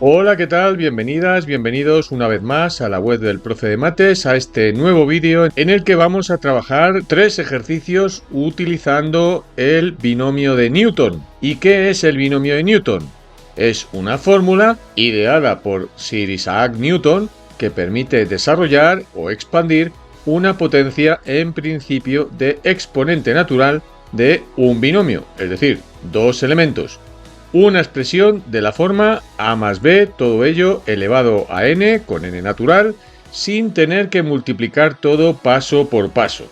Hola, ¿qué tal? Bienvenidas, bienvenidos una vez más a la web del Profe de Mates, a este nuevo vídeo en el que vamos a trabajar 3 ejercicios utilizando el binomio de Newton. ¿Y qué es el binomio de Newton? Es una fórmula ideada por Sir Isaac Newton que permite desarrollar o expandir una potencia en principio de exponente natural de un binomio, es decir, dos elementos. Una expresión de la forma a más b, todo ello elevado a n con n natural, sin tener que multiplicar todo paso por paso.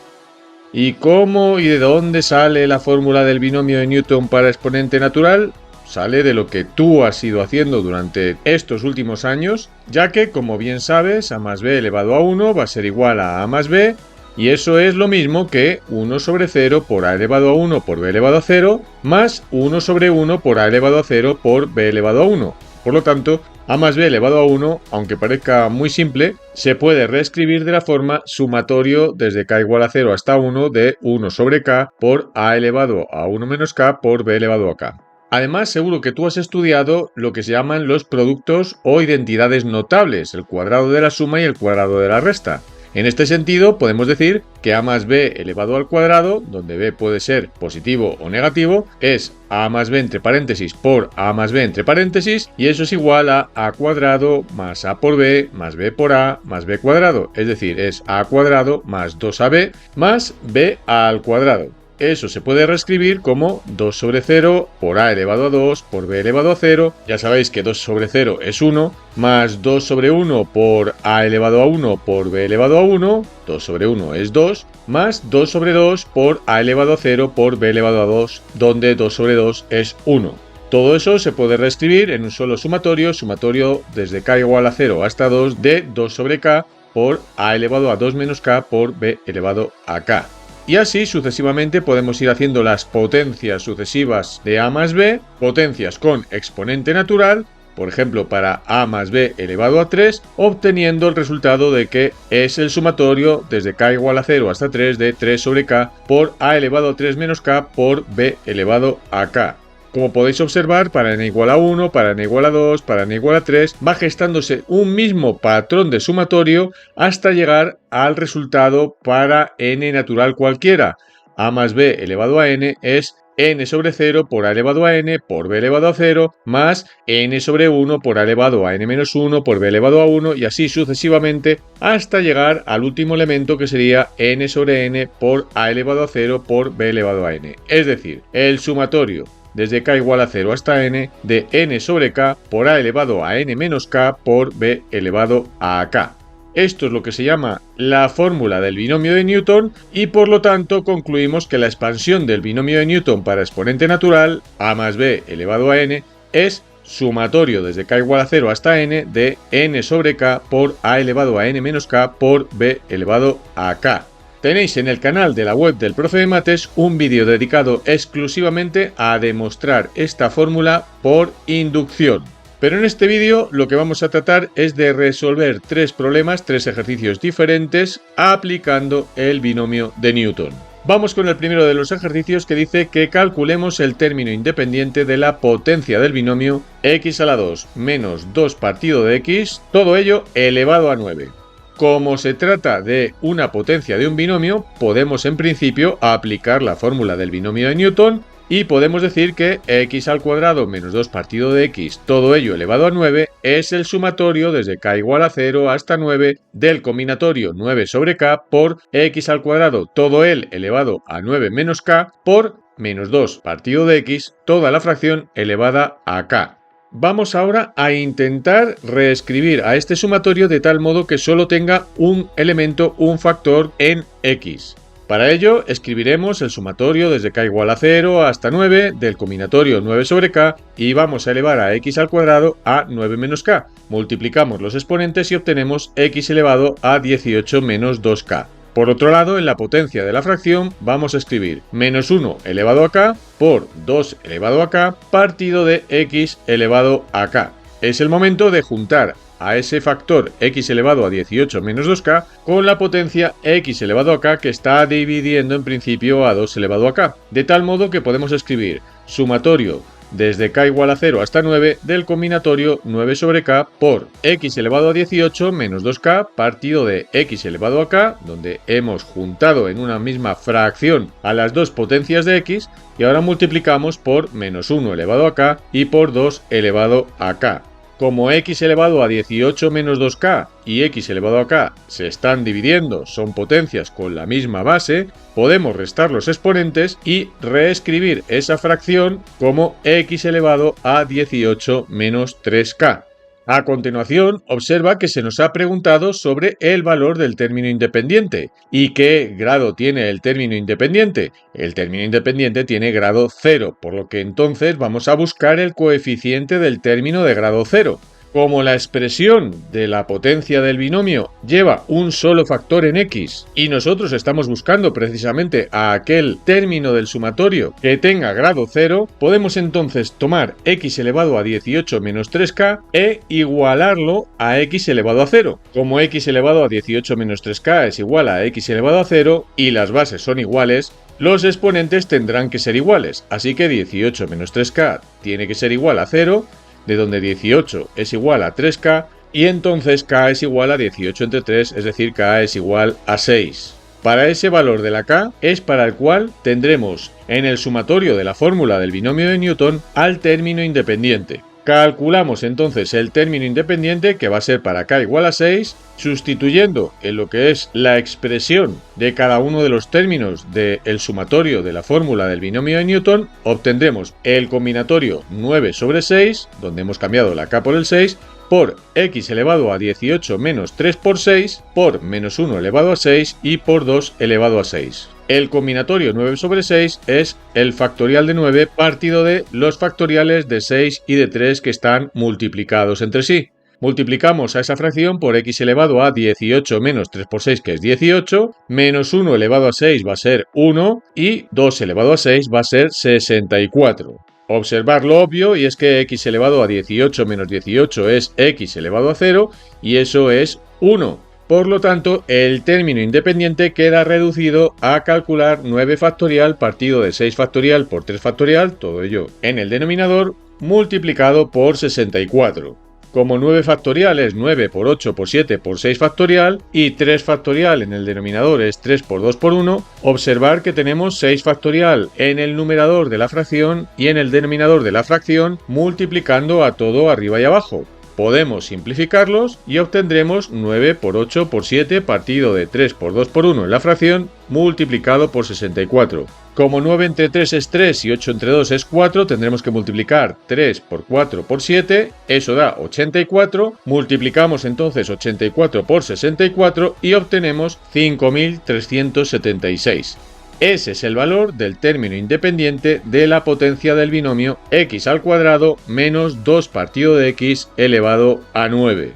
¿Y cómo y de dónde sale la fórmula del binomio de Newton para exponente natural? Sale de lo que tú has ido haciendo durante estos últimos años, ya que, como bien sabes, a más b elevado a 1 va a ser igual a más b, y eso es lo mismo que 1 sobre 0 por a elevado a 1 por b elevado a 0, más 1 sobre 1 por a elevado a 0 por b elevado a 1. Por lo tanto, a más b elevado a 1, aunque parezca muy simple, se puede reescribir de la forma sumatorio desde k igual a 0 hasta 1 de 1 sobre k por a elevado a 1 menos k por b elevado a k. Además, seguro que tú has estudiado lo que se llaman los productos o identidades notables, el cuadrado de la suma y el cuadrado de la resta. En este sentido, podemos decir que a más b elevado al cuadrado, donde b puede ser positivo o negativo, es a más b entre paréntesis por a más b entre paréntesis, y eso es igual a cuadrado más a por b más b por a más b cuadrado, es decir, es a cuadrado más 2ab más b al cuadrado. Eso se puede reescribir como 2 sobre 0 por a elevado a 2 por b elevado a 0. Ya sabéis que 2 sobre 0 es 1, más 2 sobre 1 por a elevado a 1 por b elevado a 1, 2 sobre 1 es 2, más 2 sobre 2 por a elevado a 0 por b elevado a 2, donde 2 sobre 2 es 1. Todo eso se puede reescribir en un solo sumatorio desde k igual a 0 hasta 2 de 2 sobre k por a elevado a 2 menos k por b elevado a k. Y así sucesivamente podemos ir haciendo las potencias sucesivas de a más b, potencias con exponente natural, por ejemplo para a más b elevado a 3, obteniendo el resultado de que es el sumatorio desde k igual a 0 hasta 3 de 3 sobre k por a elevado a 3 menos k por b elevado a k. Como podéis observar, para n igual a 1, para n igual a 2, para n igual a 3, va gestándose un mismo patrón de sumatorio hasta llegar al resultado para n natural cualquiera. A más b elevado a n es n sobre 0 por a elevado a n por b elevado a 0 más n sobre 1 por a elevado a n menos 1 por b elevado a 1 y así sucesivamente hasta llegar al último elemento que sería n sobre n por a elevado a 0 por b elevado a n. Es decir, el sumatorio desde k igual a 0 hasta n de n sobre k por a elevado a n menos k por b elevado a k. Esto es lo que se llama la fórmula del binomio de Newton y por lo tanto concluimos que la expansión del binomio de Newton para exponente natural a más b elevado a n es sumatorio desde k igual a 0 hasta n de n sobre k por a elevado a n menos k por b elevado a k. Tenéis en el canal de la web del Profe de Mates un vídeo dedicado exclusivamente a demostrar esta fórmula por inducción. Pero en este vídeo lo que vamos a tratar es de resolver 3 problemas, 3 ejercicios diferentes aplicando el binomio de Newton. Vamos con el primero de los ejercicios que dice que calculemos el término independiente de la potencia del binomio x a la 2 menos 2 partido de x, todo ello elevado a 9. Como se trata de una potencia de un binomio, podemos en principio aplicar la fórmula del binomio de Newton y podemos decir que x al cuadrado menos 2 partido de x, todo ello elevado a 9, es el sumatorio desde k igual a 0 hasta 9 del combinatorio 9 sobre k por x al cuadrado, todo el elevado a 9 menos k por menos 2 partido de x, toda la fracción elevada a k. Vamos ahora a intentar reescribir a este sumatorio de tal modo que solo tenga un elemento, un factor en x. Para ello, escribiremos el sumatorio desde k igual a 0 hasta 9 del combinatorio 9 sobre k y vamos a elevar a x al cuadrado a 9 menos k. Multiplicamos los exponentes y obtenemos x elevado a 18 menos 2k. Por otro lado, en la potencia de la fracción vamos a escribir menos 1 elevado a k por 2 elevado a k partido de x elevado a k. Es el momento de juntar a ese factor x elevado a 18 menos 2k con la potencia x elevado a k que está dividiendo en principio a 2 elevado a k. De tal modo que podemos escribir sumatorio desde k igual a 0 hasta 9 del combinatorio 9 sobre k por x elevado a 18 menos 2k partido de x elevado a k, donde hemos juntado en una misma fracción a las dos potencias de x y ahora multiplicamos por menos 1 elevado a k y por 2 elevado a k. Como x elevado a 18 menos 2k y x elevado a k se están dividiendo, son potencias con la misma base, podemos restar los exponentes y reescribir esa fracción como x elevado a 18 menos 3k. A continuación, observa que se nos ha preguntado sobre el valor del término independiente. ¿Y qué grado tiene el término independiente? El término independiente tiene grado 0, por lo que entonces vamos a buscar el coeficiente del término de grado 0. Como la expresión de la potencia del binomio lleva un solo factor en x y nosotros estamos buscando precisamente a aquel término del sumatorio que tenga grado 0, podemos entonces tomar x elevado a 18 menos 3k e igualarlo a x elevado a 0. Como x elevado a 18 menos 3k es igual a x elevado a 0 y las bases son iguales, los exponentes tendrán que ser iguales, así que 18 menos 3k tiene que ser igual a 0, de donde 18 es igual a 3k y entonces k es igual a 18 entre 3, es decir, k es igual a 6. Para ese valor de la k es para el cual tendremos en el sumatorio de la fórmula del binomio de Newton al término independiente. Calculamos entonces el término independiente, que va a ser para k igual a 6, sustituyendo en lo que es la expresión de cada uno de los términos del sumatorio de la fórmula del binomio de Newton, obtendremos el combinatorio 9 sobre 6, donde hemos cambiado la k por el 6, por x elevado a 18 menos 3 por 6, por menos 1 elevado a 6 y por 2 elevado a 6. El combinatorio 9 sobre 6 es el factorial de 9 partido de los factoriales de 6 y de 3 que están multiplicados entre sí. Multiplicamos a esa fracción por x elevado a 18 menos 3 por 6, que es 18, menos 1 elevado a 6 va a ser 1 y 2 elevado a 6 va a ser 64. Observar lo obvio, y es que x elevado a 18 menos 18 es x elevado a 0 y eso es 1. Por lo tanto, el término independiente queda reducido a calcular 9 factorial partido de 6 factorial por 3 factorial, todo ello en el denominador, multiplicado por 64. Como 9 factorial es 9 por 8 por 7 por 6 factorial y 3 factorial en el denominador es 3 por 2 por 1, observar que tenemos 6 factorial en el numerador de la fracción y en el denominador de la fracción multiplicando a todo arriba y abajo. Podemos simplificarlos y obtendremos 9 por 8 por 7 partido de 3 por 2 por 1 en la fracción multiplicado por 64. Como 9 entre 3 es 3 y 8 entre 2 es 4, tendremos que multiplicar 3 por 4 por 7, eso da 84, multiplicamos entonces 84 por 64 y obtenemos 5376. Ese es el valor del término independiente de la potencia del binomio x al cuadrado menos 2 partido de x elevado a 9.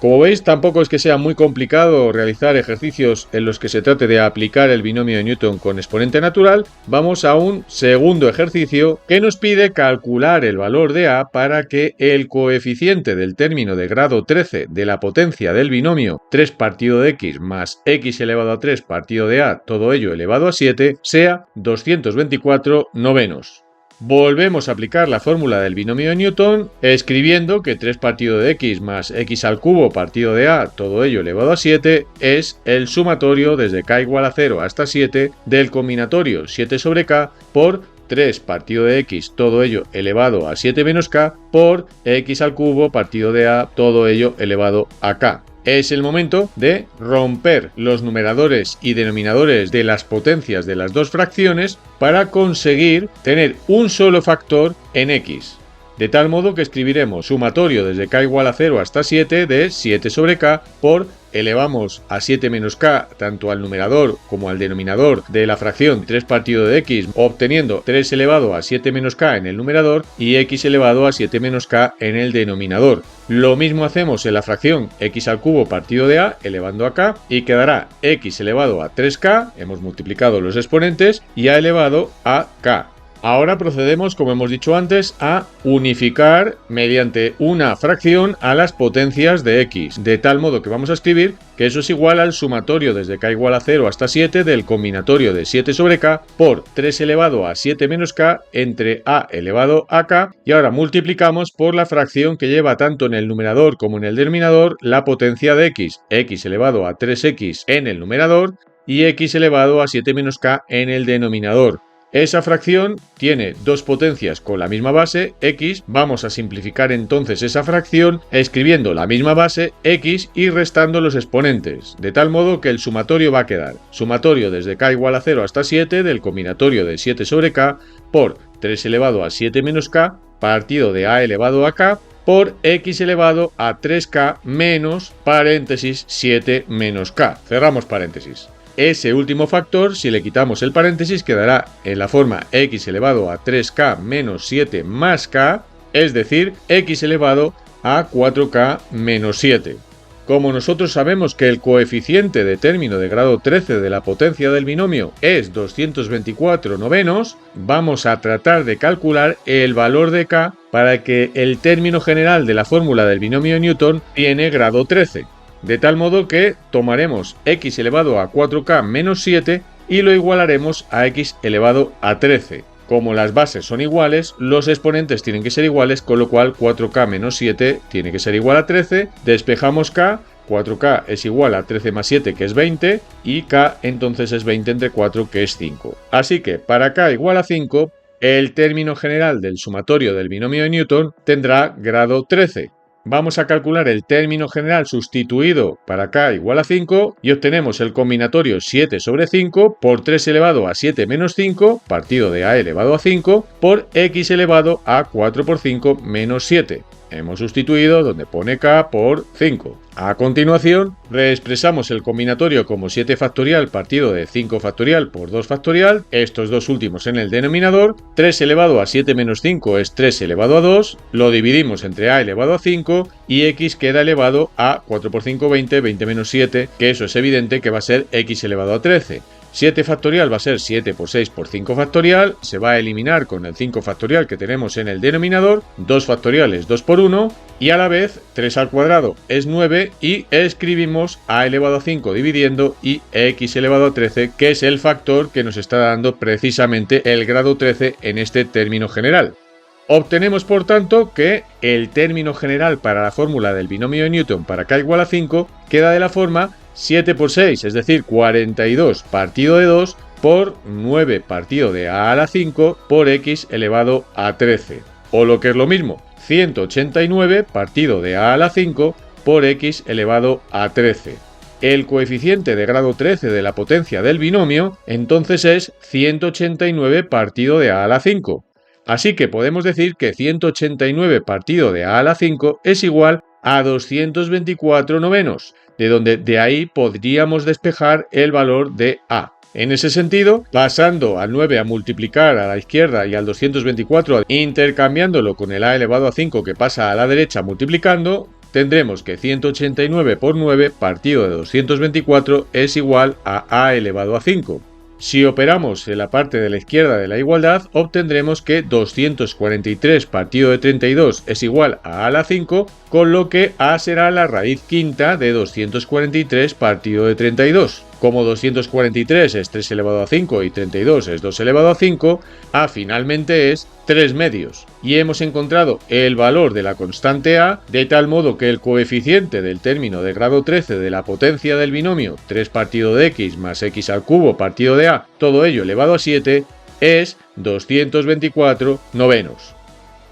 Como veis, tampoco es que sea muy complicado realizar ejercicios en los que se trate de aplicar el binomio de Newton con exponente natural. Vamos a un segundo ejercicio que nos pide calcular el valor de a para que el coeficiente del término de grado 13 de la potencia del binomio 3 partido de x más x elevado a 3 partido de a, todo ello elevado a 7, sea 224 novenos. Volvemos a aplicar la fórmula del binomio de Newton, escribiendo que 3 partido de x más x al cubo partido de a, todo ello elevado a 7, es el sumatorio desde k igual a 0 hasta 7 del combinatorio 7 sobre k por 3 partido de x, todo ello elevado a 7 menos k, por x al cubo partido de a, todo ello elevado a k. Es el momento de romper los numeradores y denominadores de las potencias de las dos fracciones para conseguir tener un solo factor en x. De tal modo que escribiremos sumatorio desde k igual a 0 hasta 7 de 7 sobre k por elevamos a 7 menos k tanto al numerador como al denominador de la fracción 3 partido de x, obteniendo 3 elevado a 7 menos k en el numerador y x elevado a 7 menos k en el denominador. Lo mismo hacemos en la fracción x al cubo partido de a elevando a k y quedará x elevado a 3k, hemos multiplicado los exponentes, y a elevado a k. Ahora procedemos, como hemos dicho antes, a unificar mediante una fracción a las potencias de x, de tal modo que vamos a escribir que eso es igual al sumatorio desde k igual a 0 hasta 7 del combinatorio de 7 sobre k por 3 elevado a 7 menos k entre a elevado a k, y ahora multiplicamos por la fracción que lleva tanto en el numerador como en el denominador la potencia de x elevado a 3x en el numerador y x elevado a 7 menos k en el denominador. Esa fracción tiene dos potencias con la misma base, x. Vamos a simplificar entonces esa fracción escribiendo la misma base, x, y restando los exponentes, de tal modo que el sumatorio va a quedar sumatorio desde k igual a 0 hasta 7 del combinatorio de 7 sobre k por 3 elevado a 7 menos k partido de a elevado a k por x elevado a 3k menos paréntesis 7 menos k. Cerramos paréntesis. Ese último factor, si le quitamos el paréntesis, quedará en la forma x elevado a 3k menos 7 más k, es decir, x elevado a 4k menos 7. Como nosotros sabemos que el coeficiente de término de grado 13 de la potencia del binomio es 224 novenos, vamos a tratar de calcular el valor de k para que el término general de la fórmula del binomio de Newton tiene grado 13. De tal modo que tomaremos x elevado a 4k menos 7 y lo igualaremos a x elevado a 13. Como las bases son iguales, los exponentes tienen que ser iguales, con lo cual 4k menos 7 tiene que ser igual a 13. Despejamos k, 4k es igual a 13 más 7, que es 20, y k entonces es 20 entre 4, que es 5. Así que para k igual a 5, el término general del sumatorio del binomio de Newton tendrá grado 13. Vamos a calcular el término general sustituido para k igual a 5 y obtenemos el combinatorio 7 sobre 5 por 3 elevado a 7 menos 5 partido de a elevado a 5 por x elevado a 4 por 5 menos 7. Hemos sustituido donde pone k por 5. A continuación, reexpresamos el combinatorio como 7 factorial partido de 5 factorial por 2 factorial, estos dos últimos en el denominador. 3 elevado a 7 menos 5 es 3 elevado a 2, lo dividimos entre a elevado a 5 y x queda elevado a 4 por 5, 20, 20 menos 7, que eso es evidente que va a ser x elevado a 13. 7 factorial va a ser 7 por 6 por 5 factorial, se va a eliminar con el 5 factorial que tenemos en el denominador, 2 factorial es 2 por 1, y a la vez 3 al cuadrado es 9 y escribimos a elevado a 5 dividiendo y x elevado a 13, que es el factor que nos está dando precisamente el grado 13 en este término general. Obtenemos, por tanto, que el término general para la fórmula del binomio de Newton para k igual a 5 queda de la forma 7 por 6, es decir, 42 partido de 2 por 9 partido de a la 5 por x elevado a 13. O lo que es lo mismo, 189 partido de a la 5 por x elevado a 13. El coeficiente de grado 13 de la potencia del binomio entonces es 189 partido de a la 5. Así que podemos decir que 189 partido de a la 5 es igual a 224 novenos, de donde de ahí podríamos despejar el valor de a. En ese sentido, pasando al 9 a multiplicar a la izquierda y al 224 intercambiándolo con el a elevado a 5 que pasa a la derecha multiplicando, tendremos que 189 por 9 partido de 224 es igual a elevado a 5. Si operamos en la parte de la izquierda de la igualdad, obtendremos que 243 partido de 32 es igual a la 5, con lo que a será la raíz quinta de 243 partido de 32. Como 243 es 3 elevado a 5 y 32 es 2 elevado a 5, a finalmente es 3 medios. Y hemos encontrado el valor de la constante a, de tal modo que el coeficiente del término de grado 13 de la potencia del binomio 3 partido de x más x al cubo partido de a, todo ello elevado a 7, es 224 novenos.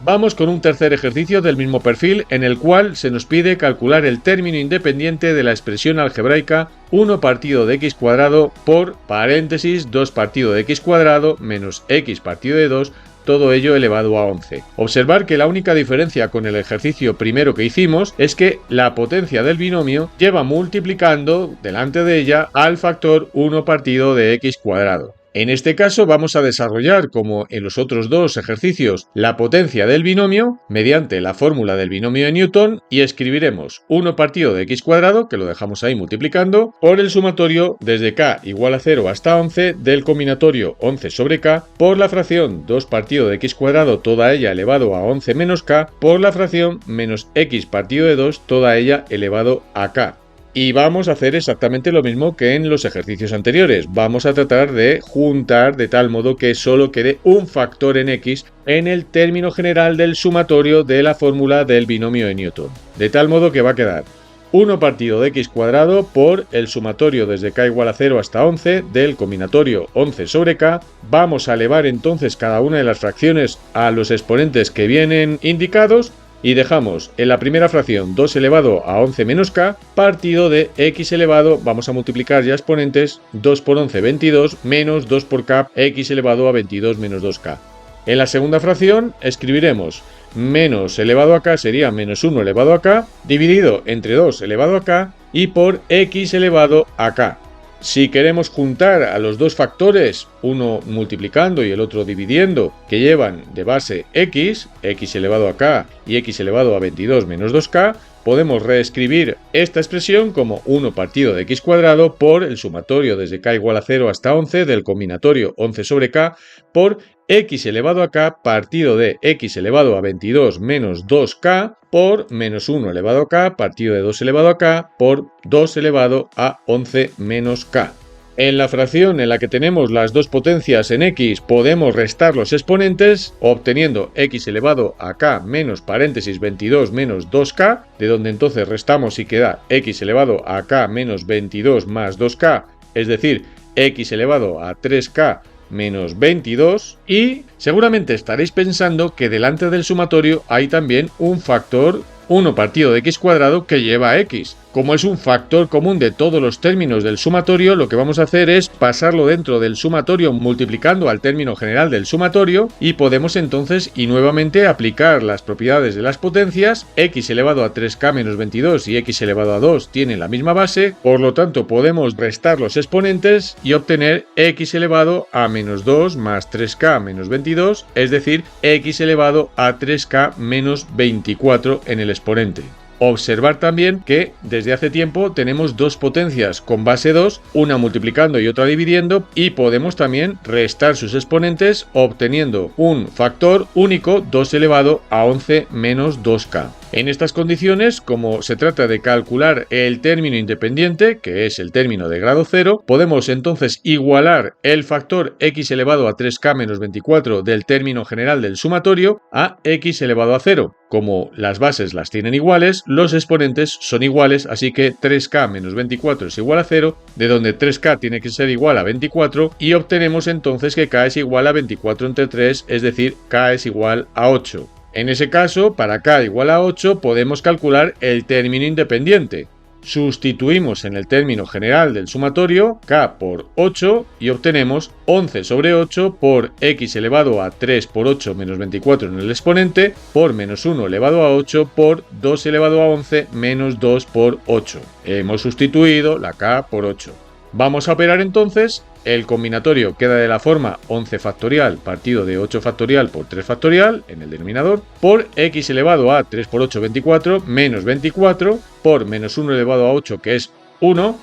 Vamos con un tercer ejercicio del mismo perfil en el cual se nos pide calcular el término independiente de la expresión algebraica 1 partido de x cuadrado por paréntesis 2 partido de x cuadrado menos x partido de 2, todo ello elevado a 11. Observar que la única diferencia con el ejercicio primero que hicimos es que la potencia del binomio lleva multiplicando delante de ella al factor 1 partido de x cuadrado. En este caso vamos a desarrollar, como en los otros dos ejercicios, la potencia del binomio mediante la fórmula del binomio de Newton y escribiremos 1 partido de x cuadrado, que lo dejamos ahí multiplicando, por el sumatorio desde k igual a 0 hasta 11 del combinatorio 11 sobre k por la fracción 2 partido de x cuadrado toda ella elevado a 11 menos k por la fracción menos x partido de 2 toda ella elevado a k. Y vamos a hacer exactamente lo mismo que en los ejercicios anteriores. Vamos a tratar de juntar de tal modo que solo quede un factor en x en el término general del sumatorio de la fórmula del binomio de Newton. De tal modo que va a quedar 1 partido de x cuadrado por el sumatorio desde k igual a 0 hasta 11 del combinatorio 11 sobre k. Vamos a elevar entonces cada una de las fracciones a los exponentes que vienen indicados. Y dejamos en la primera fracción 2 elevado a 11 menos k partido de x elevado, vamos a multiplicar ya exponentes, 2 por 11, 22, menos 2 por k, x elevado a 22 menos 2k. En la segunda fracción escribiremos menos elevado a k sería menos 1 elevado a k, dividido entre 2 elevado a k y por x elevado a k. Si queremos juntar a los dos factores, uno multiplicando y el otro dividiendo, que llevan de base x elevado a k y x elevado a 22 menos 2k, podemos reescribir esta expresión como 1 partido de x cuadrado por el sumatorio desde k igual a 0 hasta 11 del combinatorio 11 sobre k por x elevado a k partido de x elevado a 22 menos 2k por menos 1 elevado a k partido de 2 elevado a k por 2 elevado a 11 menos k. En la fracción en la que tenemos las dos potencias en x podemos restar los exponentes obteniendo x elevado a k menos paréntesis 22 menos 2k, de donde entonces restamos y queda x elevado a k menos 22 más 2k, es decir, x elevado a 3k menos 22, y seguramente estaréis pensando que delante del sumatorio hay también un factor 1 partido de x cuadrado que lleva a x. Como es un factor común de todos los términos del sumatorio, lo que vamos a hacer es pasarlo dentro del sumatorio multiplicando al término general del sumatorio y podemos entonces y nuevamente aplicar las propiedades de las potencias. X elevado a 3k menos 22 y x elevado a 2 tienen la misma base, por lo tanto podemos restar los exponentes y obtener x elevado a menos 2 más 3k menos 22, es decir, x elevado a 3k menos 24 en el exponente. Observar también que desde hace tiempo tenemos dos potencias con base 2, una multiplicando y otra dividiendo, y podemos también restar sus exponentes obteniendo un factor único 2 elevado a 11 menos 2k. En estas condiciones, como se trata de calcular el término independiente, que es el término de grado 0, podemos entonces igualar el factor x elevado a 3k menos 24 del término general del sumatorio a x elevado a 0. Como las bases las tienen iguales, los exponentes son iguales, así que 3k menos 24 es igual a 0, de donde 3k tiene que ser igual a 24, y obtenemos entonces que k es igual a 24 entre 3, es decir, k es igual a 8. En ese caso, para k igual a 8, podemos calcular el término independiente. Sustituimos en el término general del sumatorio k por 8 y obtenemos 11 sobre 8 por x elevado a 3 por 8 menos 24 en el exponente por menos 1 elevado a 8 por 2 elevado a 11 menos 2 por 8. Hemos sustituido la k por 8. Vamos a operar entonces. El combinatorio queda de la forma 11 factorial partido de 8 factorial por 3 factorial en el denominador por x elevado a 3 por 8, 24, menos 24 por menos 1 elevado a 8 que es 1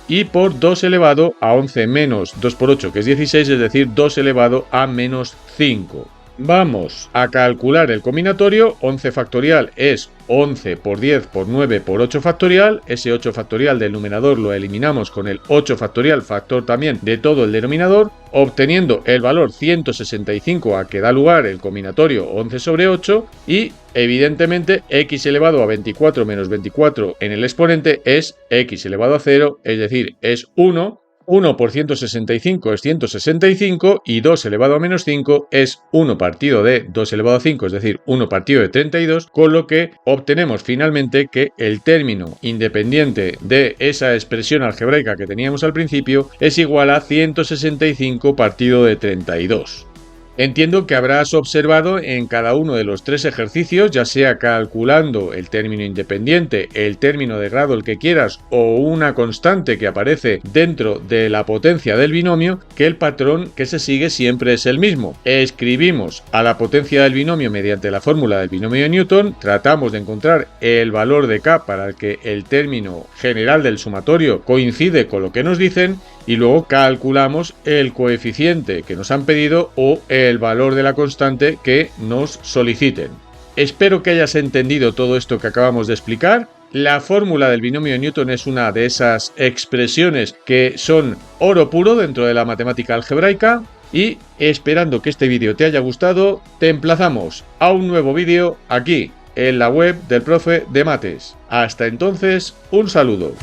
y por 2 elevado a 11 menos 2 por 8 que es 16, es decir, 2 elevado a menos 5. Vamos a calcular el combinatorio. 11 factorial es 11 por 10 por 9 por 8 factorial. Ese 8 factorial del numerador lo eliminamos con el 8 factorial, factor también de todo el denominador, obteniendo el valor 165 a que da lugar el combinatorio 11 sobre 8 y evidentemente x elevado a 24 menos 24 en el exponente es x elevado a 0, es decir, es 1. 1 por 165 es 165 y 2 elevado a menos 5 es 1 partido de 2 elevado a 5, es decir, 1 partido de 32, con lo que obtenemos finalmente que el término independiente de esa expresión algebraica que teníamos al principio es igual a 165 partido de 32. Entiendo que habrás observado en cada uno de los tres ejercicios, ya sea calculando el término independiente, el término de grado, el que quieras, o una constante que aparece dentro de la potencia del binomio, que el patrón que se sigue siempre es el mismo. Escribimos a la potencia del binomio mediante la fórmula del binomio de Newton, tratamos de encontrar el valor de k para el que el término general del sumatorio coincide con lo que nos dicen, y luego calculamos el coeficiente que nos han pedido o el valor de la constante que nos soliciten. Espero que hayas entendido todo esto que acabamos de explicar. La fórmula del binomio de Newton es una de esas expresiones que son oro puro dentro de la matemática algebraica, y esperando que este vídeo te haya gustado, te emplazamos a un nuevo vídeo aquí en la web del profe de mates. Hasta entonces, un saludo.